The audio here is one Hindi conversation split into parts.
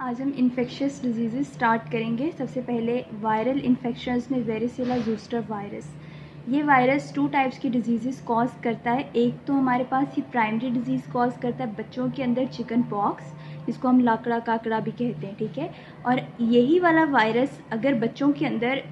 आज हम इन्फेक्शियस डिजीज़ स्टार्ट करेंगे। सबसे पहले वायरल इन्फेक्शंस में वेरिसेला ज़ोस्टर वायरस। ये वायरस 2 टाइप्स की डिजीज़ कॉज करता है। एक तो हमारे पास ये प्राइमरी डिजीज़ कॉज करता है बच्चों के अंदर चिकन पॉक्स, जिसको हम लाकड़ा काकड़ा भी कहते हैं, ठीक है। और यही वाला वायरस अगर बच्चों के अंदर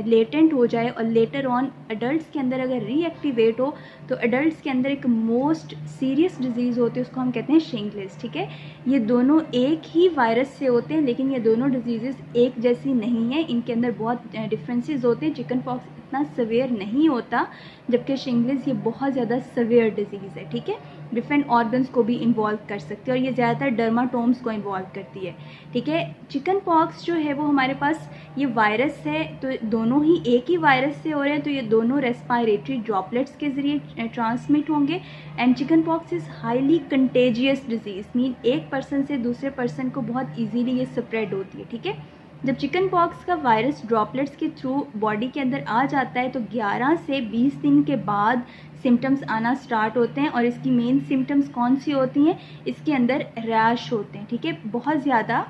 लेटेंट हो जाए और लेटर ऑन अडल्ट्स के अंदर अगर रीएक्टिवेट हो तो अडल्ट्स के अंदर एक मोस्ट सीरियस डिजीज़ होती है, उसको हम कहते हैं शिंगलेस, ठीक है। ये दोनों एक ही वायरस से होते हैं, लेकिन ये दोनों डिजीज़ एक जैसी नहीं है, इनके अंदर बहुत डिफरेंसेस होते हैं। चिकन पॉक्स इतना सवेयर नहीं होता, जबकि शिंगलेस ये बहुत ज़्यादा सवेयर डिजीज़ है, ठीक है। डिफरेंट ऑर्गन्स को भी इन्वॉल्व कर सकती है और ये ज़्यादातर डर्माटोम्स को इन्वॉल्व करती है, ठीक है। चिकन पॉक्स जो है वो हमारे पास ये वायरस है, तो दोनों ही एक ही वायरस से हो रहे हैं, तो ये दोनों रेस्पायरेटरी ड्रॉपलेट्स के ज़रिए ट्रांसमिट होंगे। And chicken pox is highly contagious disease, mean एक पर्सन से दूसरे पर्सन को बहुत ईजीली ये स्प्रेड होती है, ठीक है। जब चिकन पॉक्स का वायरस ड्रॉपलेट्स के थ्रू बॉडी के अंदर आ जाता है तो 11 से 20 दिन के बाद सिम्टम्स आना स्टार्ट होते हैं। और इसकी मेन सिम्टम्स कौन सी होती हैं? इसके अंदर रैश होते हैं, ठीक है, बहुत ज़्यादा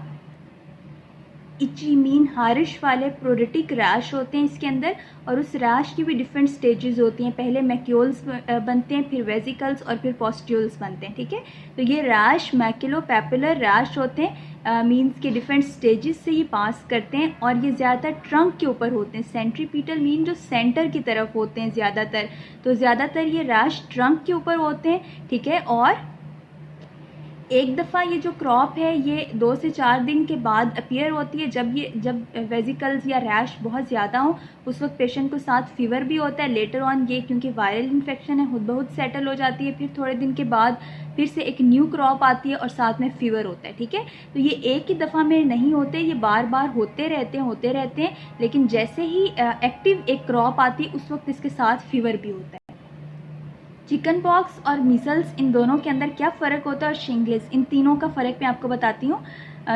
इची मीन हारिश वाले प्रोरेटिक रैश होते हैं इसके अंदर। और उस रैश की भी डिफरेंट स्टेजेस होती हैं, पहले मैक्यूल्स बनते हैं, फिर वेजिकल्स और फिर पॉस्ट्यूल्स बनते हैं, ठीक है। तो ये रैश मैक्यूलोपैपुलर रैश होते हैं, मीन्स के डिफरेंट स्टेजेस से ये पास करते हैं और ये ज़्यादातर ट्रंक के ऊपर होते हैं। सेंट्रीपीटल मीन जो सेंटर की तरफ होते हैं ज़्यादातर, तो ज़्यादातर ये रैश ट्रंक के ऊपर होते हैं, ठीक है। और एक दफ़ा ये जो क्रॉप है ये 2 से 4 दिन के बाद अपीयर होती है। जब वेजिकल्स या रैश बहुत ज़्यादा हो उस वक्त पेशेंट को साथ फीवर भी होता है। लेटर ऑन ये क्योंकि वायरल इन्फेक्शन है खुद बहुत सेटल हो जाती है, फिर थोड़े दिन के बाद फिर से एक न्यू क्रॉप आती है और साथ में फीवर होता है, ठीक है। तो ये एक ही दफ़ा में नहीं होते, ये बार बार होते रहते हैं। लेकिन जैसे ही एक्टिव एक क्रॉप आती है उस वक्त इसके साथ फीवर भी होता है। चिकन पॉक्स और मीसल्स इन दोनों के अंदर क्या फ़र्क होता है और शिंगलेस, इन तीनों का फ़र्क मैं आपको बताती हूँ।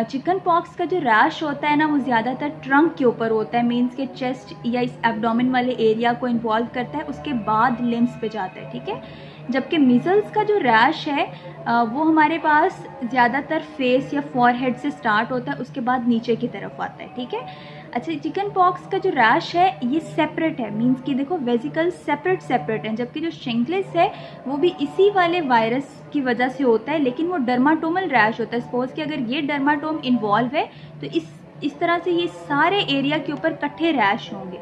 चिकन पॉक्स का जो रैश होता है ना वो ज़्यादातर ट्रंक के ऊपर होता है, मीन्स के चेस्ट या इस एब्डोमेन वाले एरिया को इन्वॉल्व करता है, उसके बाद लिम्स पे जाता है, ठीक है। जबकि मीजल्स का जो रैश है वो हमारे पास ज़्यादातर फेस या फॉरहेड से स्टार्ट होता है, उसके बाद नीचे की तरफ आता है, ठीक है। अच्छा, चिकन पॉक्स का जो रैश है ये सेपरेट है, मीन्स कि देखो वेजिकल्स सेपरेट हैं, जबकि जो शिंगलेस है वो भी इसी वाले वायरस की वजह से होता है, लेकिन वो डर्माटोमल रैश होता है। सपोज कि अगर ये डर्माटोम इन्वॉल्व है तो इस तरह से ये सारे एरिया के ऊपर इकट्ठे रैश होंगे,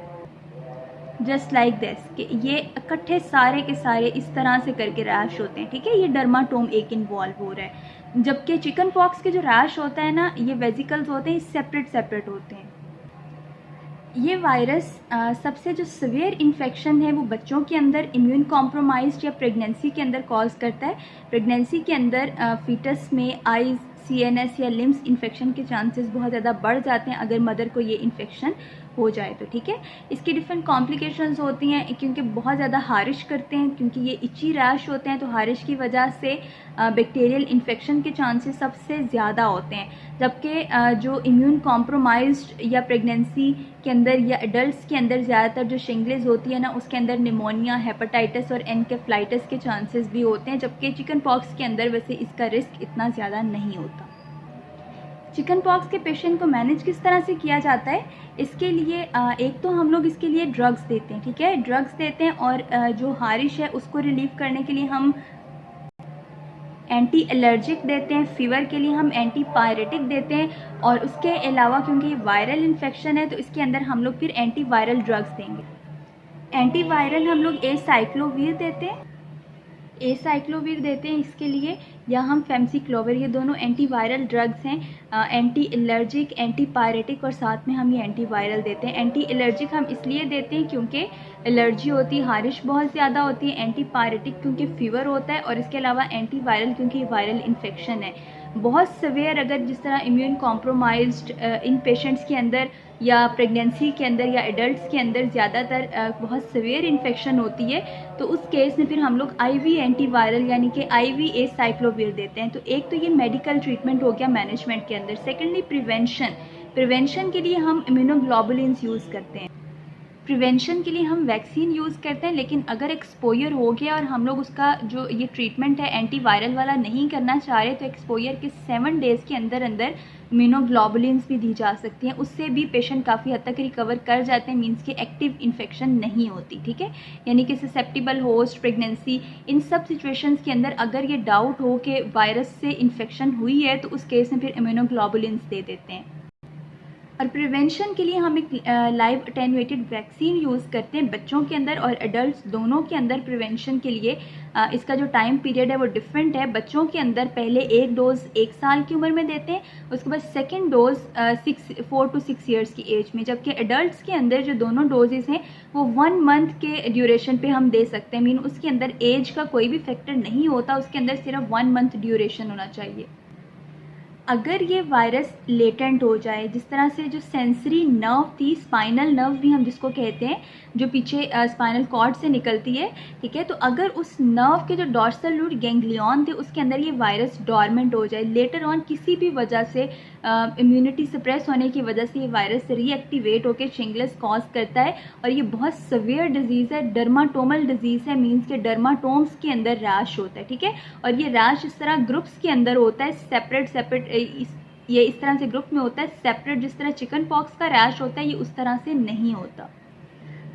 जस्ट लाइक दिस, कि ये इकट्ठे सारे के सारे इस तरह से करके रैश होते हैं, ठीक है। ये डर्माटोम एक इन्वॉल्व हो रहा है, जबकि चिकन पॉक्स के जो रैश होता है ना ये वेजिकल्स होते हैं, सेपरेट होते हैं। ये वायरस सबसे जो सीवियर इन्फेक्शन है वो बच्चों के अंदर इम्यून कॉम्प्रोमाइज्ड या प्रेगनेंसी के अंदर कॉज करता है। प्रेगनेंसी के अंदर फीटस में आइज़, CNS या लिम्स इन्फेक्शन के चांसेस बहुत ज़्यादा बढ़ जाते हैं अगर मदर को ये इन्फेक्शन हो जाए तो, ठीक है। इसकी डिफरेंट कॉम्प्लिकेशंस होती हैं क्योंकि बहुत ज़्यादा हारिश करते हैं, क्योंकि ये इची रैश होते हैं तो हारिश की वजह से बैक्टीरियल इन्फेक्शन के चांसेस सबसे ज़्यादा होते हैं। जबकि जो इम्यून कॉम्प्रोमाइज्ड या प्रेगनेंसी के अंदर या एडल्ट्स के अंदर ज़्यादातर जो शिंगलेस होती है ना उसके अंदर निमोनिया, हेपेटाइटिस और एनकेफ्लाइटिस के चांसेस भी होते हैं, जबकि चिकन पॉक्स के अंदर वैसे इसका रिस्क इतना ज़्यादा नहीं होता। चिकन पॉक्स के पेशेंट को मैनेज किस तरह से किया जाता है? इसके लिए एक तो हम लोग इसके लिए ड्रग्स देते हैं, ठीक है, ड्रग्स देते हैं। और जो हारिश है उसको रिलीव करने के लिए हम एंटी एलर्जिक देते हैं, फीवर के लिए हम एंटी पायरेटिक देते हैं। और उसके अलावा क्योंकि वायरल इन्फेक्शन है तो इसके अंदर हम लोग फिर एंटी वायरल ड्रग्स देंगे। एंटी वायरल हम लोग एसाइक्लोवीर देते हैं, इसके लिए, या हम फेमसिक्लोविर, ये दोनों एंटी वायरल ड्रग्स हैं। एंटी एलर्जिक, एंटी पायरेटिक और साथ में हम ये एंटी वायरल देते हैं। एंटी एलर्जिक हम इसलिए देते हैं क्योंकि एलर्जी होती है, हारिश बहुत ज़्यादा होती है। एंटी पायरेटिक क्योंकि फीवर होता है, और इसके अलावा एंटी वायरल क्योंकि वायरल इन्फेक्शन है बहुत सवेयर। अगर जिस तरह इम्यून कॉम्प्रोमाइज्ड इन पेशेंट्स के अंदर या प्रेगनेंसी के अंदर या एडल्ट्स के अंदर ज़्यादातर बहुत सवेयर इन्फेक्शन होती है तो उस केस में फिर हम लोग IV एंटीवायरल यानी कि IV एसाइक्लोविर देते हैं। तो एक तो ये मेडिकल ट्रीटमेंट हो गया मैनेजमेंट के अंदर। सेकेंडली प्रिवेंशन के लिए हम इम्यूनोग्लोबुलिन्स यूज़ करते हैं। प्रिवेंशन के लिए हम वैक्सीन यूज़ करते हैं, लेकिन अगर एक्सपोजर हो गया और हम लोग उसका जो ये ट्रीटमेंट है एंटीवायरल वाला नहीं करना चाह रहे, तो एक्सपोजर के 7 डेज़ के अंदर अंदर इम्यूनोग्लोबुलिन्स भी दी जा सकती हैं। उससे भी पेशेंट काफ़ी हद तक रिकवर कर जाते हैं, मीन्स कि एक्टिव इन्फेक्शन नहीं होती, ठीक है। यानी कि ससेप्टिबल होस्ट, प्रेगनेंसी, इन सब सिचुएशंस के अंदर अगर ये डाउट हो कि वायरस से इन्फेक्शन हुई है तो उस केस में फिर इम्यूनोग्लोबुलिन्स दे देते हैं। और प्रिवेंशन के लिए हम एक लाइव अटेन्यूएटेड वैक्सीन यूज़ करते हैं बच्चों के अंदर और एडल्ट्स दोनों के अंदर। प्रिवेंशन के लिए इसका जो टाइम पीरियड है वो डिफरेंट है। बच्चों के अंदर पहले एक डोज 1 साल की उम्र में देते हैं, उसके बाद सेकेंड डोज 4 to 6 ईयर्स की एज में, जबकि एडल्ट्स के अंदर जो दोनों डोजेज़ हैं वो 1 मंथ के ड्यूरेशन पे हम दे सकते हैं। मीन उसके अंदर एज का कोई भी फैक्टर नहीं होता, उसके अंदर सिर्फ 1 मंथ ड्यूरेशन होना चाहिए। अगर ये वायरस लेटेंट हो जाए, जिस तरह से जो सेंसरी नर्व थी, स्पाइनल नर्व भी हम जिसको कहते हैं, जो पीछे स्पाइनल कॉर्ड से निकलती है, ठीक है, तो अगर उस नर्व के जो डॉर्सल रूट गैंग्लियन थे उसके अंदर ये वायरस डॉर्मेंट हो जाए, लेटर ऑन किसी भी वजह से इम्यूनिटी सप्रेस होने की वजह से ये वायरस रीएक्टिवेट होकर शिंगलेस कॉज करता है और ये बहुत सवियर डिजीज़ है, डर्माटोमल डिजीज़ है, मीन्स के डर्माटोम्स के अंदर रैश होता है, ठीक है। और ये रैश इस तरह ग्रुप्स के अंदर होता है, सेपरेट ये इस तरह से ग्रुप में होता है सेपरेट। जिस तरह चिकन पॉक्स का रैश होता है ये उस तरह से नहीं होता।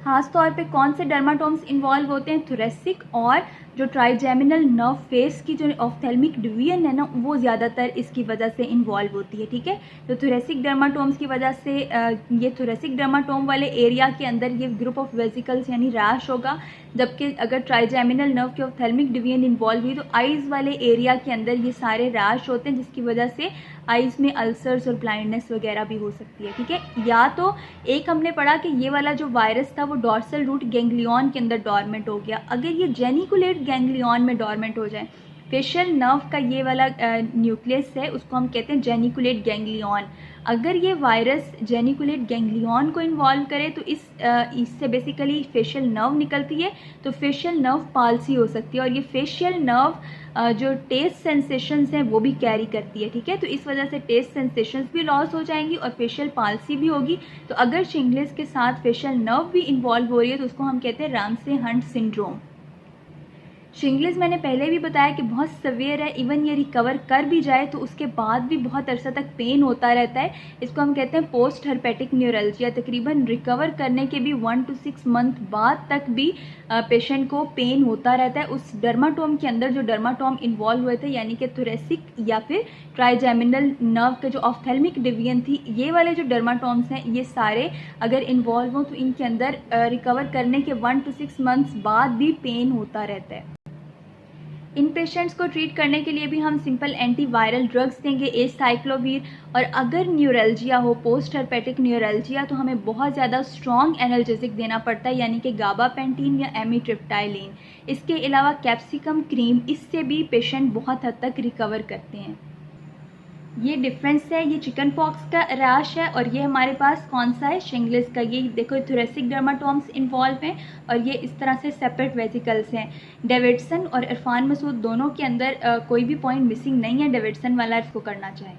खास तौर पे कौन से डर्माटोम्स इन्वॉल्व होते हैं, थोरेसिक और जो ट्राइजेमिनल नर्व फेस की जो ऑफ्थेल्मिक डिवीजन है ना, वो ज़्यादातर इसकी वजह से इन्वॉल्व होती है, ठीक है। तो थोरेसिक डर्माटोम्स की वजह से ये थोरेसिक डर्माटोम वाले एरिया के अंदर ये ग्रुप ऑफ वेसिकल्स यानी रैश होगा, जबकि अगर ट्राइजेमिनल नर्व की ऑफ्थेल्मिक डिवीजन इन्वॉल्व हुई तो आइज़ वाले एरिया के अंदर ये सारे रैश होते हैं, जिसकी वजह से आइज़ में अल्सर्स और ब्लाइंडनेस वगैरह भी हो सकती है, ठीक है। या तो एक हमने पढ़ा कि ये वाला जो वायरस था वो डॉर्सल रूट गैंग्लियन के अंदर डॉर्मेंट हो गया, अगर ये जेनिकुलेट गैंग्लियन में डॉर्मेंट हो जाए, फेशियल नर्व का ये वाला न्यूक्लियस है उसको हम कहते हैं जेनिकुलेट गैंग्लियन, अगर ये वायरस जेनिकुलेट गैंग्लियन को इन्वॉल्व करे तो इससे बेसिकली फेशियल नर्व निकलती है, तो फेशियल नर्व पाल्सी हो सकती है और ये फेशियल नर्व जो टेस्ट सेंसेशंस हैं वो भी कैरी करती है, ठीक है। तो इस वजह से टेस्ट सेंसेशंस भी लॉस हो जाएंगी और फेशियल पाल्सी भी होगी। तो अगर शिंगलेस के साथ फेशियल नर्व भी इन्वॉल्व हो रही है तो उसको हम कहते हैं रामसे हंट सिंड्रोम। शिंगलेस मैंने पहले भी बताया कि बहुत सवेयर है, इवन ये रिकवर कर भी जाए तो उसके बाद भी बहुत अरसा तक पेन होता रहता है। इसको हम कहते हैं पोस्ट हर्पेटिक न्यूरल्जिया। तकरीबन रिकवर करने के भी 1 to 6 मंथ बाद तक भी पेशेंट को पेन होता रहता है उस डर्माटोम के अंदर जो डर्माटोम इन्वॉल्व हुए थे, यानी कि थोरेसिक या फिर ट्राइजेमिनल नर्व के जो ऑफ्थेल्मिक डिवीजन थी, ये वाले जो डर्माटोम्स हैं ये सारे अगर इन्वॉल्व हों तो इनके अंदर रिकवर करने के 1 to 6 मंथ्स बाद भी पेन होता रहता है। इन पेशेंट्स को ट्रीट करने के लिए भी हम सिंपल एंटीवायरल ड्रग्स देंगे, एसाइक्लोवीर, और अगर न्यूरल्जिया हो, पोस्ट हर्पेटिक न्यूरल्जिया, तो हमें बहुत ज़्यादा स्ट्रॉन्ग एनाल्जेसिक देना पड़ता है, यानी कि गाबापेंटीन या एमिट्रिप्टाइलिन। इसके अलावा कैप्सिकम क्रीम, इससे भी पेशेंट बहुत हद तक रिकवर करते हैं। ये डिफरेंस है, ये चिकन पॉक्स का रैश है और ये हमारे पास कौन सा है, शिंगलेस का। ये देखो थोरेसिक डर्माटोम्स इन्वॉल्व हैं और ये इस तरह से सेपरेट वेसिकल्स हैं। डेविडसन और इरफान मसूद दोनों के अंदर कोई भी पॉइंट मिसिंग नहीं है, डेविडसन वाला इसको करना चाहे।